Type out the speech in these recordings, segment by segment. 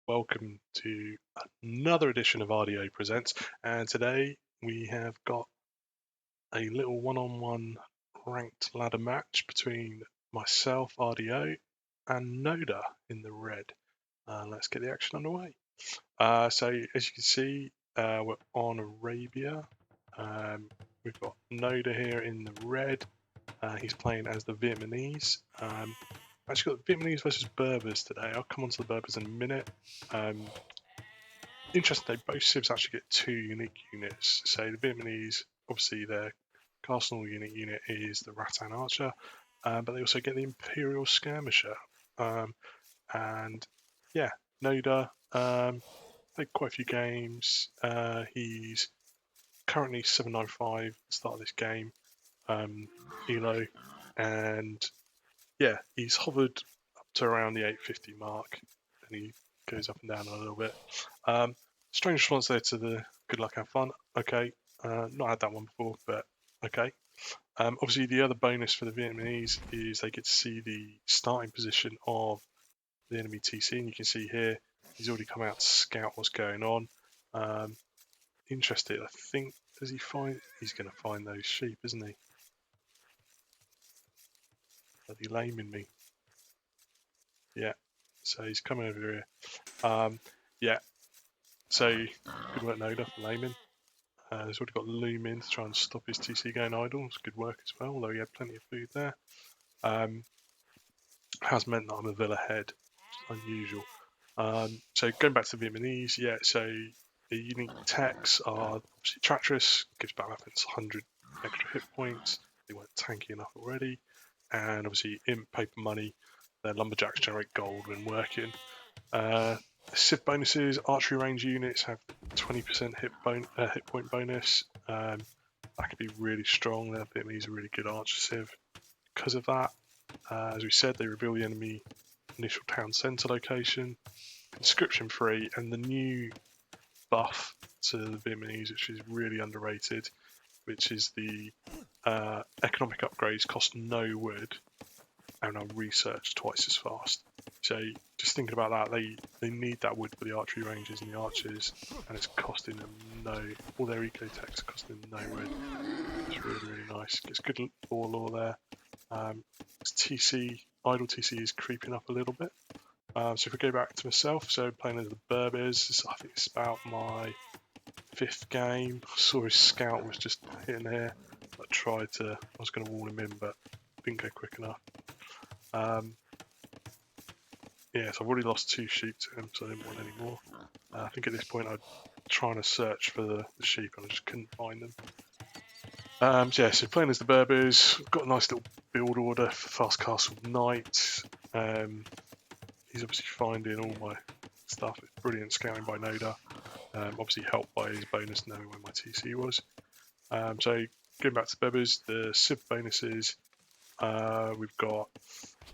welcome to another edition of RDO Presents. And today we have got a little one-on-one ranked ladder match between myself, RDO, and Noda in the red. Let's get the action underway. So as you can see, we're on Arabia. We've got Noda here in the red. He's playing as the Vietnamese. Actually got Vietnamese versus Berbers today. I'll come on to the Berbers in a minute. Interesting, both civs actually get two unique units. So the Vietnamese, obviously their castle unique unit is the Rattan Archer, but they also get the Imperial Skirmisher. And yeah, Noda played quite a few games. He's currently 795 at the start of this game, Elo, and yeah, he's hovered up to around the 850 mark, and he goes up and down a little bit. Strange response there to the good luck, have fun. Okay, not had that one before, but okay. Obviously, the other bonus for the Vietnamese is they get to see the starting position of the enemy TC, and you can see here he's already come out to scout what's going on. Interested, I think. Does he find? He's going to find those sheep, isn't he? Bloody laming me. Yeah. So he's coming over here. Yeah. So good work, Noda, for laming. He's already got Loom in to try and stop his TC going idle. It's good work as well, although he had plenty of food there. Has meant that I'm a villa ahead, which is unusual. So going back to the Vietnamese, yeah, so the unique techs are obviously Tractress, gives battle weapons 100 extra hit points. They weren't tanky enough already. And obviously Imp, Paper Money, their lumberjacks generate gold when working. Civ bonuses, archery range units have 20% hit point bonus. That could be really strong. They're Vietnamese a really good archer civ. Because of that, as we said, they reveal the enemy initial town centre location, conscription free, and the new buff to the Vietnamese, which is really underrated, which is the economic upgrades cost no wood and are researched twice as fast. So just thinking about that, they need that wood for the archery ranges and the archers, and it's costing them all their eco techs are costing them no wood. It's really, really nice. Gets good law there. Idle TC is creeping up a little bit. So if we go back to myself, so playing as the Berbers, I think it's about my 5th game. I saw his scout was just hitting here. I was going to wall him in, but didn't go quick enough. Yeah, so I've already lost 2 sheep to him, so I didn't want any more. I think at this point I'm trying to search for the sheep and I just couldn't find them. So yeah, so playing as the Berbers, got a nice little build order for Fast Castle Knight. He's obviously finding all my stuff. It's brilliant scouting by Noda. Obviously helped by his bonus knowing where my TC was. So going back to Berbers, the Civ bonuses, we've got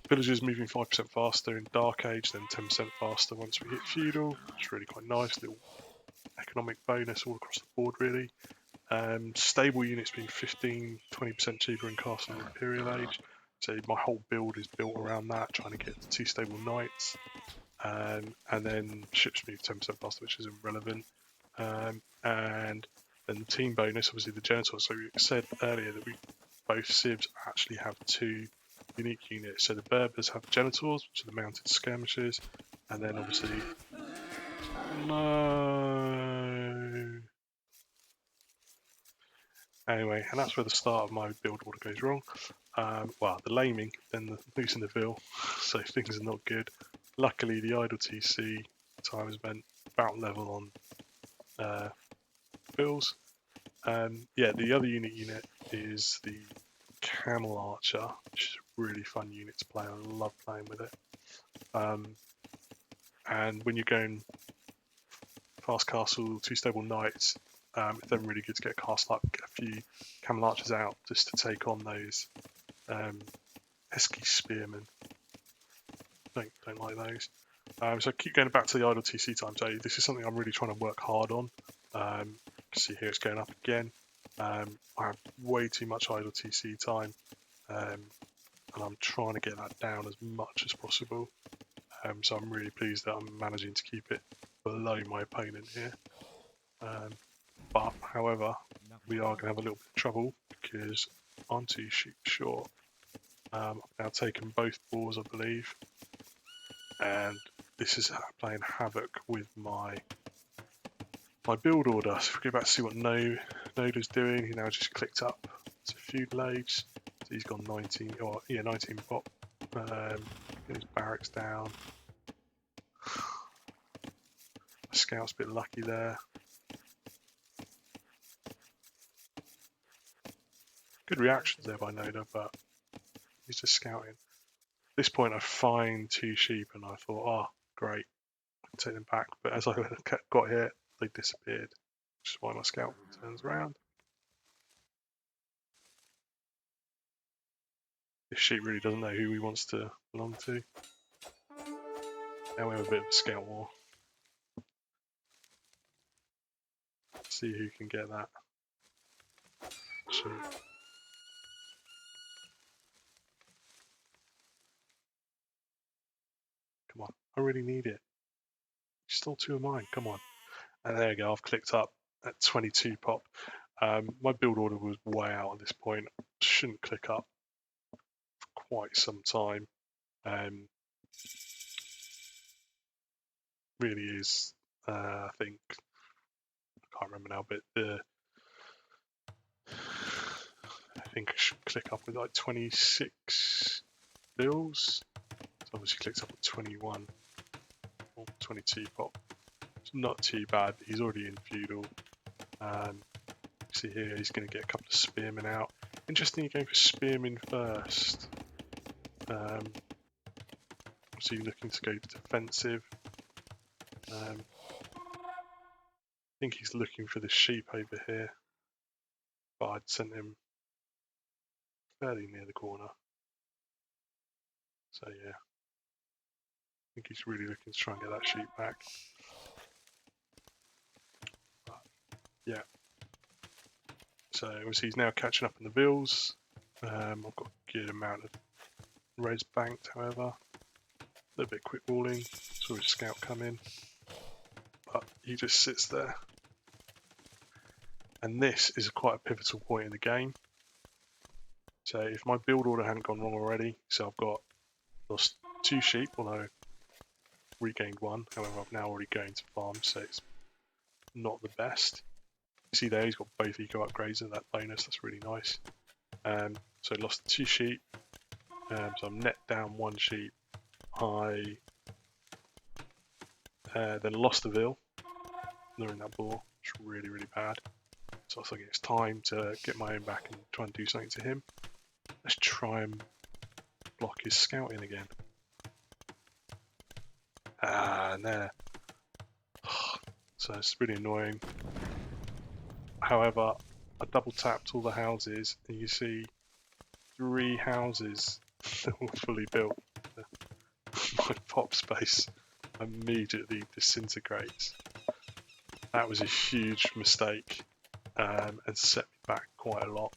villagers moving 5% faster in Dark Age, then 10% faster once we hit Feudal. It's really quite nice, little economic bonus all across the board really. Stable units being 15-20% cheaper in Castle and Imperial Age. So my whole build is built around that, trying to get 2 stable knights. And then ships move 10% faster, which is irrelevant. And then the team bonus, obviously the genitals. So we said earlier that both civs actually have 2 unique units. So the Berbers have genitals, which are the mounted skirmishers, and then obviously no. Anyway, and that's where the start of my build order goes wrong. Well, the laming, then the losing the Vil, so things are not good. Luckily, the idle TC time has been about level on Vils. Yeah, the other unique unit is the Camel Archer, which is a really fun unit to play. I love playing with it. And when you're going Fast Castle, 2 stable knights, it's then really good to get a castle up, get a few Camel Archers out just to take on those pesky spearmen. Don't like those. So I keep going back to the idle TC time. So this is something I'm really trying to work hard on. You can see here it's going up again. I have way too much idle TC time, and I'm trying to get that down as much as possible. So I'm really pleased that I'm managing to keep it below my opponent here. But however, we are going to have a little bit of trouble because I'm 2 sheep short. I've now taken both boars, I believe, and this is playing havoc with my build order. So if we go back to see what Noda's doing, he now just clicked up to food loads. So he's gone 19 pop. Get his barracks down. Scout's a bit lucky there. Good reactions there by Noda, but he's just scouting. At this point I find 2 sheep and I thought, oh great, I can take them back. But as I got here, they disappeared, which is why my scout turns around. This sheep really doesn't know who he wants to belong to. Now we have a bit of a scout war. See who can get that sheep. Come on, I really need it. You stole 2 of mine, come on. And there you go, I've clicked up at 22 pop. My build order was way out at this point. Shouldn't click up for quite some time. Really is, I think, I can't remember now, but I think I should click up with like 26 bills. So obviously clicked up with 21 or 22 pop. It's not too bad. He's already in feudal. See here, he's going to get a couple of spearmen out. Interesting, you're going for spearmen first. So you're looking to go defensive. I think he's looking for the sheep over here, but I'd sent him fairly near the corner. So yeah, I think he's really looking to try and get that sheep back. But, yeah. So obviously he's now catching up in the bills. I've got a good amount of res banked, however. A little bit quick walling, saw his scout come in, but he just sits there. And this is quite a pivotal point in the game. So if my build order hadn't gone wrong already, so I've lost 2 sheep, although regained 1. However, I've now already going to farm, so it's not the best. You see there, he's got both eco upgrades and that bonus. That's really nice. So lost 2 sheep. So I'm net down 1 sheep. I then lost a veal during that boar, which was really, really bad. So I thought it's time to get my own back and try and do something to him. Let's try and block his scouting again. And there. So it's really annoying. However, I double tapped all the houses and you see 3 houses that were fully built. My pop space immediately disintegrates. That was a huge mistake and set me back quite a lot.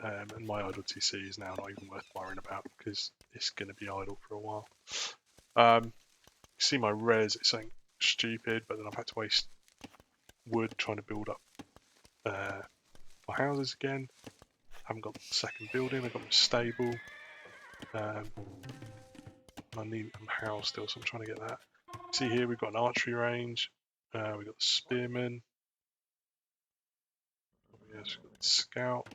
And my idle TC is now not even worth worrying about because it's going to be idle for a while. You see my res, it's something stupid, but then I've had to waste wood trying to build up my houses again. Haven't got the second building, I've got my stable. I need a house still, so I'm trying to get that. See here, we've got an archery range. We've got the spearman. Yes, we've got the scout.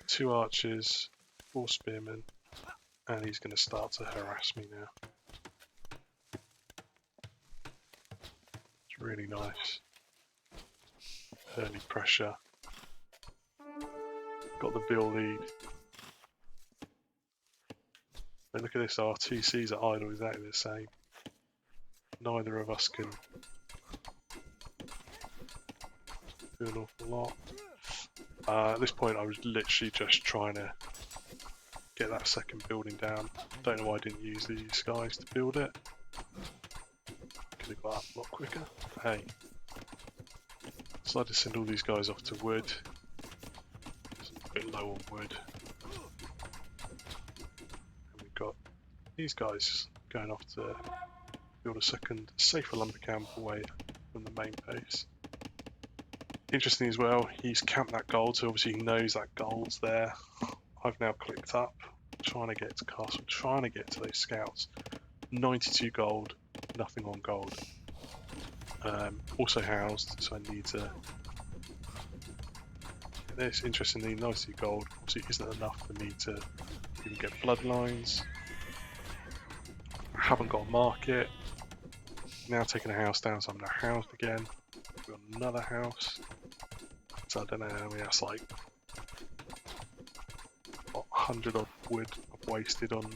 2 archers, 4 spearmen, and he's going to start to harass me now. It's really nice. Early pressure. Got the bill lead. But look at this, our TCs are idle exactly the same. Neither of us can do an awful lot. At this point I was literally just trying to get that second building down. Don't know why I didn't use these guys to build it. Could have got up a lot quicker. Hey. Decided to send all these guys off to wood. It's a bit low on wood. these guys going off to build a second safer lumber camp away from the main base. Interesting as well, he's camped that gold, so obviously he knows that gold's there. I've now clicked up, trying to get to castle, trying to get to those scouts. 92 gold, nothing on gold. Also housed, so I need to get this. Interestingly, 92 gold obviously isn't enough for me to even get bloodlines. I haven't got a market. Now taking a house down, so I'm now housed again. We've got another house. So I don't know, I mean that's like 100 odd wood I've wasted on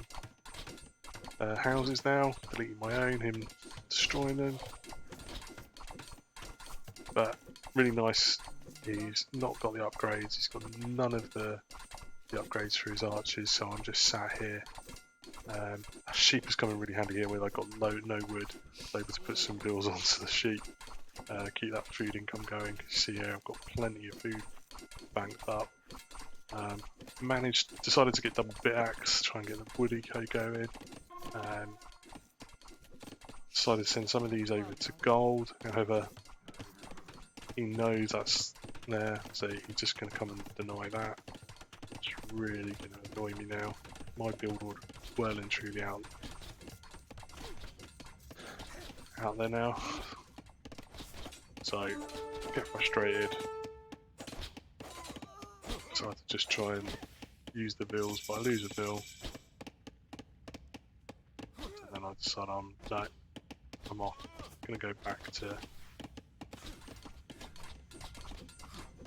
houses now. Deleting my own, him destroying them. But really nice, he's not got the upgrades, he's got none of the upgrades for his archers, so I'm just sat here. A sheep is coming really handy here with I got no wood, so able to put some bills onto the sheep, keep that food income going. You see here I've got plenty of food banked up. Decided to get double bit axe, try and get the wood eco going. Decided to send some of these over to gold, however he knows that's there, so he's just going to come and deny that. It's really going to annoy me now. My build order well and truly out there now. So get frustrated. So I have to just try and use the bills, but I lose a bill. And then I decide I'm off. I'm gonna go back to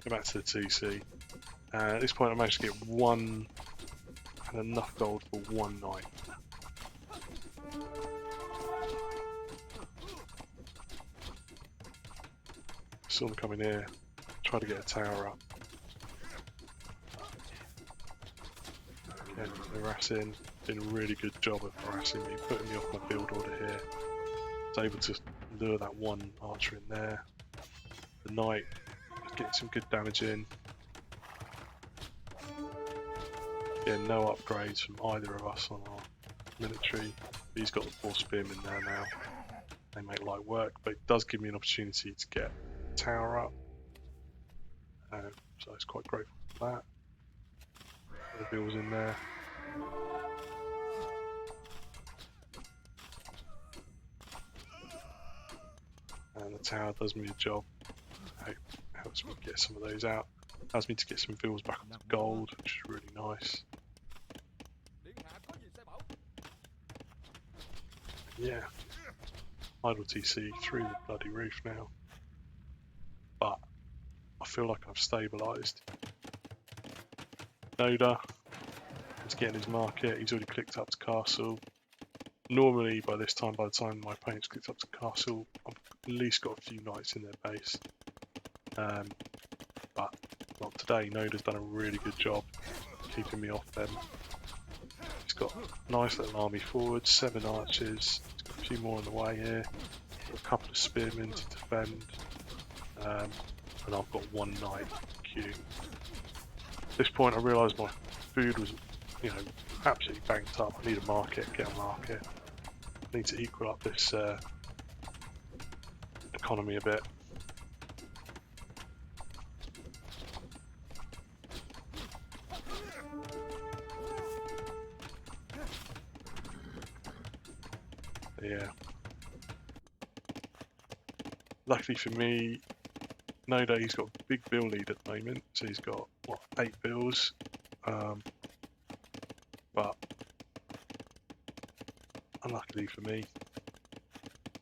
the 2C. At this point I managed to get one and enough gold for one night. Saw them coming here, try to get a tower up. Again, harassing, did a really good job of harassing me, putting me off my build order here. Was able to lure that one archer in there. The knight, getting some good damage in. Yeah, no upgrades from either of us on our military. He's got the 4 spearmen there now. They make light work, but it does give me an opportunity to get a tower up. So it's quite grateful for that. The bills in there. And the tower does me a job. Helps me get some of those out. Allows me to get some bills back up to gold, which is really nice. Yeah, idle TC through the bloody roof now. But I feel like I've stabilised. Noda is getting his market. He's already clicked up to castle. Normally, by the time my opponent's clicked up to castle, I've at least got a few knights in their base. But not today. Noda's done a really good job keeping me off them. He's got a nice little army forward, 7 archers. He's got a few more on the way here. Got a couple of spearmen to defend. And I've got 1 knight queue. At this point I realised my food was, absolutely banked up. I need a market, get a market. I need to equal up this economy a bit. Yeah. Luckily for me, Noda, he's got a big bill lead at the moment, so he's got 8 bills. But unluckily for me,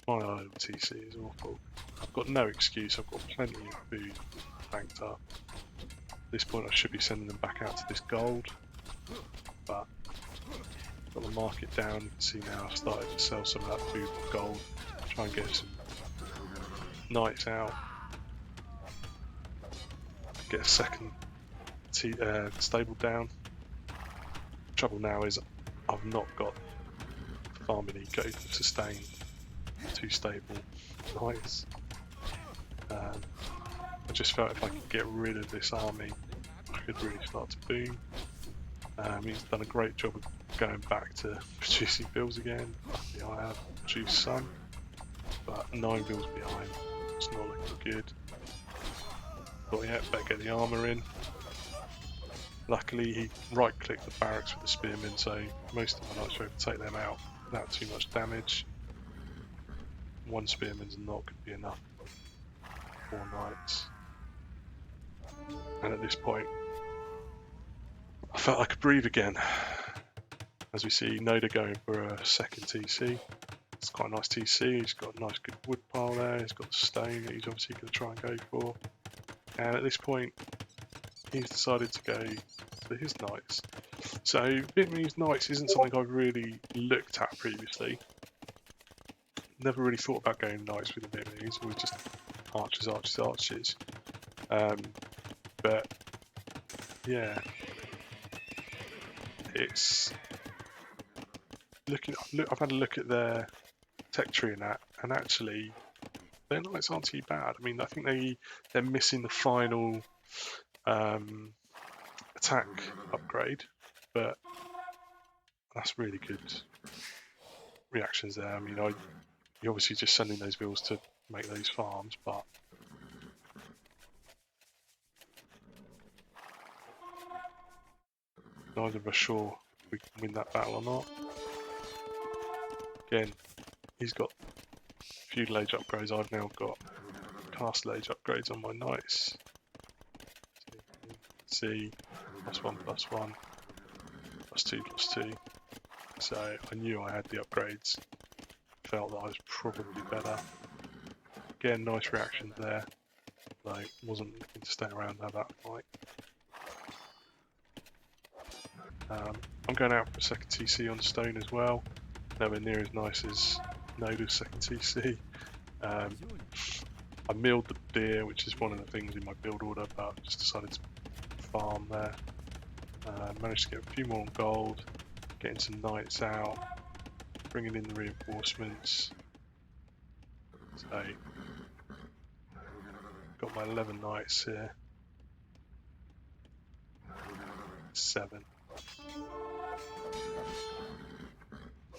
my idle TC is awful. I've got no excuse. I've got plenty of food banked up. At this point, I should be sending them back out to this gold, but got the market down. You can see now I've started to sell some of that food for gold. Try and get some knights out. Get a second stable down. Trouble now is I've not got farming eco to sustain 2 stable knights. I just felt if I could get rid of this army, I could really start to boom. He's done a great job of going back to producing bills again. Luckily I have produced some, but 9 bills behind. It's not looking good. But yeah, better get the armour in. Luckily he right-clicked the barracks with the spearmen, so most of my knights were able to take them out without too much damage. 1 spearman's not going to be enough. 4 knights. And at this point, I felt I could breathe again. As we see Noda going for a second TC. It's quite a nice TC, he's got a nice good wood pile there, he's got the stone that he's obviously going to try and go for. And at this point, he's decided to go for his knights. So Vietnamese knights isn't something I've really looked at previously. Never really thought about going knights with the Vietnamese, always just archers, archers, archers. But yeah, it's I've had a look at their tech tree and actually their knights aren't too bad. I mean, I think they're missing the final attack upgrade, but that's really good reactions there. I mean, you're obviously just sending those bills to make those farms, but neither of us sure if we can win that battle or not. Again, he's got feudal age upgrades. I've now got castle age upgrades on my knights. See, +1, +1, +2, +2. So I knew I had the upgrades. Felt that I was probably better. Again, nice reactions there. Like, wasn't looking to stay around and have that fight. I'm going out for a second TC on stone as well. Nowhere near as nice as Noda's second TC. I milled the deer, which is one of the things in my build order, but just decided to farm there. Managed to get a few more on gold, getting some knights out, bringing in the reinforcements. So, got my 11 knights here. 7.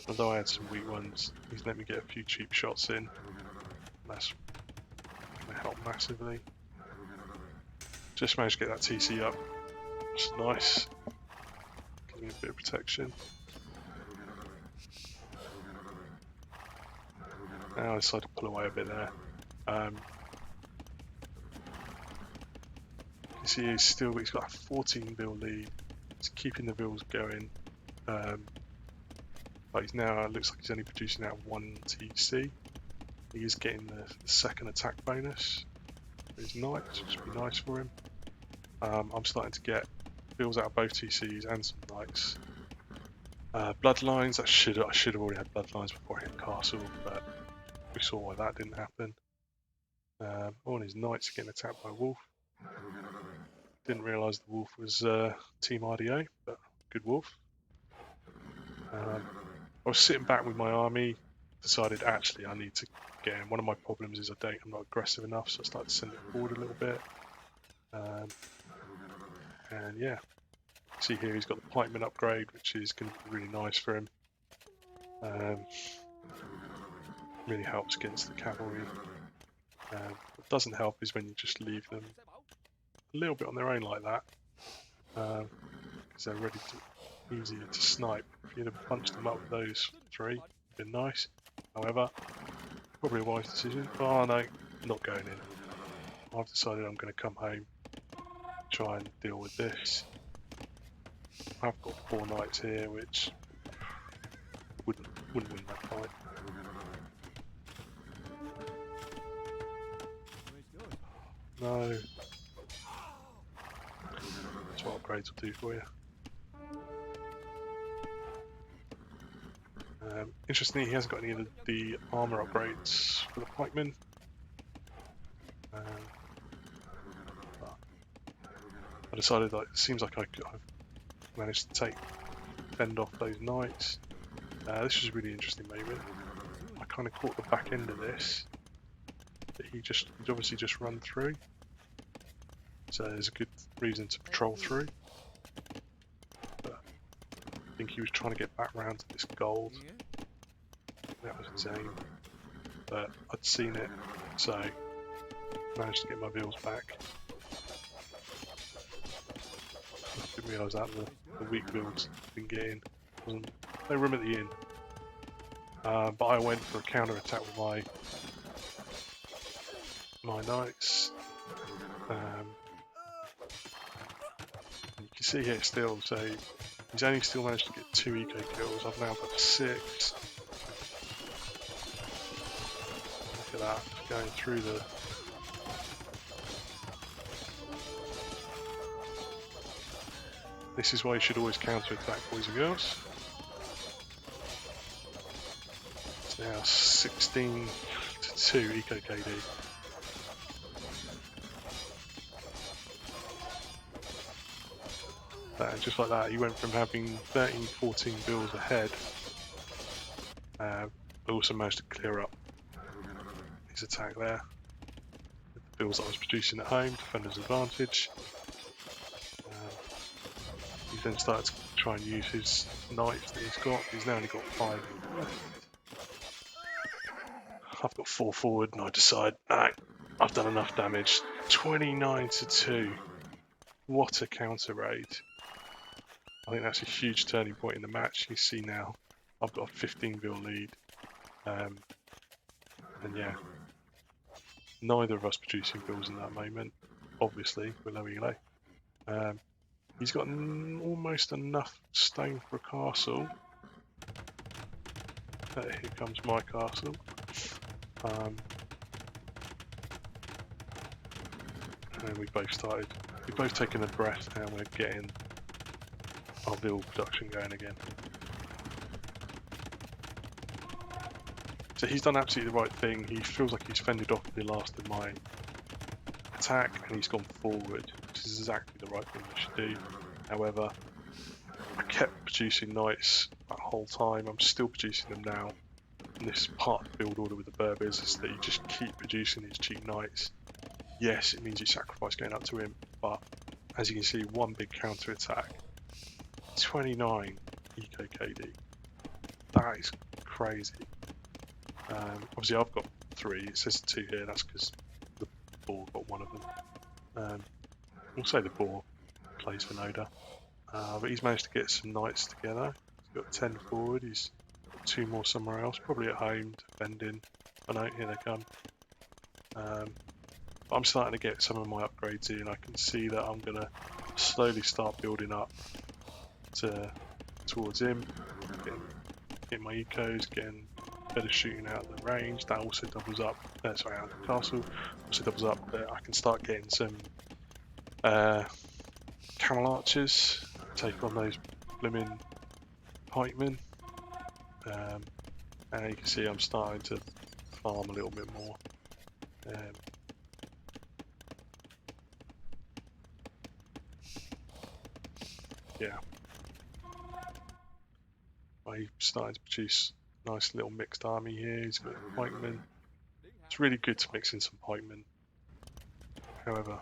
Although I had some weak ones, he's let me get a few cheap shots in. That's going to help massively. Just managed to get that TC up. It's nice. Gives me a bit of protection. Now I decided to pull away a bit there. You see he's got a 14 bill lead. He's keeping the bills going. But he's now, looks like he's only producing out 1 TC. He is getting the second attack bonus for his knights, which would be nice for him. I'm starting to get bills out of both TCs and some knights. Bloodlines, I should have already had bloodlines before I hit castle, but we saw why that didn't happen. All his knights are getting attacked by a wolf. Didn't realise the wolf was Team RDO, but good wolf. I was sitting back with my army, decided actually I need to get in. One of my problems is I'm not aggressive enough, so I started to send it forward a little bit. And yeah, see here he's got the pikeman upgrade, which is going to be really nice for him. Really helps against the cavalry. What doesn't help is when you just leave them a little bit on their own like that, because they're ready to, easier to snipe. If you'd have bunched them up with those 3, it'd been nice. However, probably a wise decision. Oh no, not going in. I've decided I'm going to come home, try and deal with this. I've got 4 knights here, which wouldn't win that fight. No. That's what upgrades will do for you. Interestingly, he hasn't got any of the armour upgrades for the pikemen. I decided that it seems like I've managed to fend off those knights. This was a really interesting moment. I kind of caught the back end of this. That he'd obviously just run through. So there's a good reason to patrol through. But think he was trying to get back round to this gold. That was his aim. But I'd seen it, so managed to get my bills back. Didn't realise that the weak bills didn't get in. Wasn't no room at the inn. But I went for a counter attack with my knights. You can see here still, so he's only still managed to get 2 eco kills. I've now got 6. Look at that, just going through the. This is why you should always counter attack, boys and girls. It's now 16 to 2 eco KD. And just like that, he went from having 13, 14 bills ahead, but also managed to clear up his attack there. With the bills that I was producing at home, defender's advantage. He then started to try and use his knights that he's got. He's now only got 5 left. I've got 4 forward, and I decide, alright, I've done enough damage. 29 to 2. What a counter raid. I think that's a huge turning point in the match. You see now, I've got a 15 bill lead. And yeah, neither of us producing bills in that moment. Obviously, we're low elo. He's got almost enough stone for a castle. Here comes my castle. And we've both taken a breath, and we're getting our bill production going again. So he's done absolutely the right thing. He feels like he's fended off the last of my attack, and he's gone forward, which is exactly the right thing we should do. However, I kept producing knights that whole time. I'm still producing them now. And this part of the build order with the Berbers is that you just keep producing these cheap knights. Yes, it means you sacrifice going up to him, but as you can see, one big counter attack. 29 eco KD. That is crazy. Obviously I've got 3, it says 2 here, that's because the boar got one of them. We'll say the boar plays for Noda. But he's managed to get some knights together. He's got 10 forward, he's got 2 more somewhere else, probably at home, defending. Oh no, here they come. I'm starting to get some of my upgrades in. I can see that I'm going to slowly start building up towards him, getting my ecos, getting better shooting out of the range. That also doubles up, out of the castle, also doubles up that I can start getting some camel archers, take on those blooming pikemen. And you can see I'm starting to farm a little bit more. Yeah. He's starting to produce a nice little mixed army here. He's got pikemen. It's really good to mix in some pikemen. However,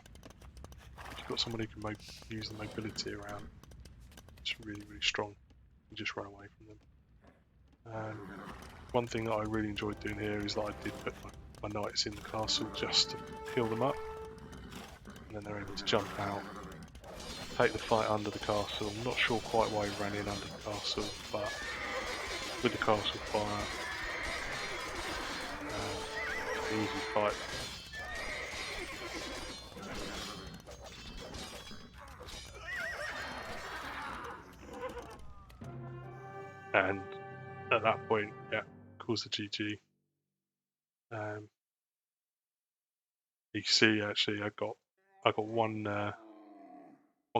if you've got someone who can use the mobility around, it's really, really strong. You just run away from them. One thing that I really enjoyed doing here is that I did put my knights in the castle just to heal them up. And then they're able to jump out, take the fight under the castle. I'm not sure quite why he ran in under the castle, but with the castle fire, easy fight. And at that point, yeah, calls the GG. You can see actually I got one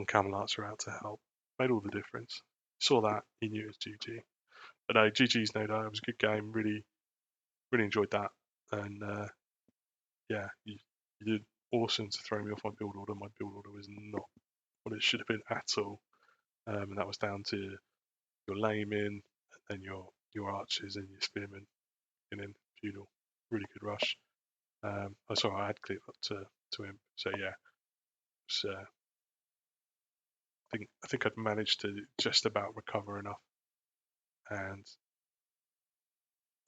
camel archer out to help. Made all the difference. Saw that, he knew it was GG. But no, GG's Noda. It was a good game. Really, really enjoyed that. And yeah, you did awesome to throw me off my build order. My build order was not what it should have been at all. And that was down to your laymen, and then your archers and your spearmen, and then feudal. Really good rush. Sorry, I had cleared up to him. So yeah, I think I'd managed to just about recover enough and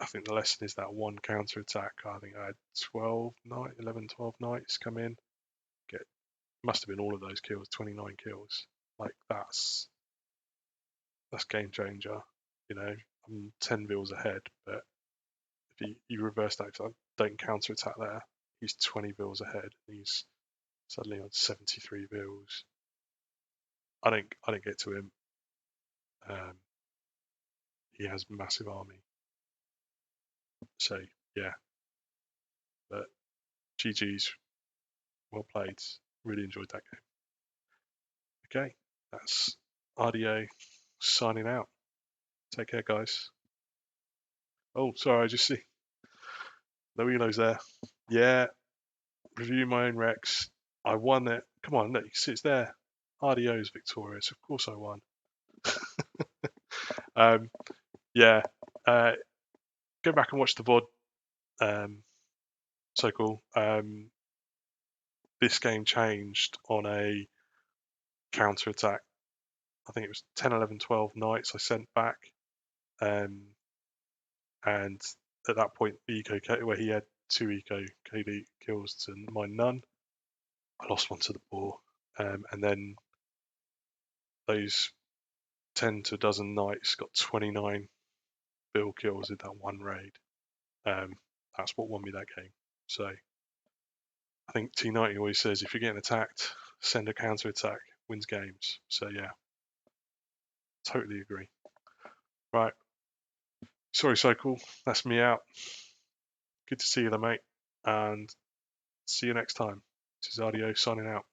I think the lesson is that one counter attack. I think I had 11, 12 knights come in. Must have been all of those kills, 29 kills. Like that's game changer. You know, I'm 10 vills ahead, but if you reverse that, I don't counter attack there. He's 20 vills ahead. He's suddenly on 73 vills. I don't get to him. He has massive army. So yeah, but GG's, well played. Really enjoyed that game. Okay, that's RDO signing out. Take care, guys. Oh, sorry, I just see no Elo's there. Yeah, review my own Rex. I won it. Come on, look, it's there. RDO is victorious. Of course I won. Yeah, go back and watch the VOD. So cool. This game changed on a counter attack. I think it was 10, 11, 12 knights I sent back. And at that point, the where he had 2 eco KD kills to mine none, I lost one to the boar. And then those 10 to a dozen knights got 29 bill kills in that one raid. That's what won me that game. So I think T90 always says if you're getting attacked, send a counter attack, wins games. So yeah, totally agree. Right. Sorry, Cycle. That's me out. Good to see you there, mate. And see you next time. This is RDO signing out.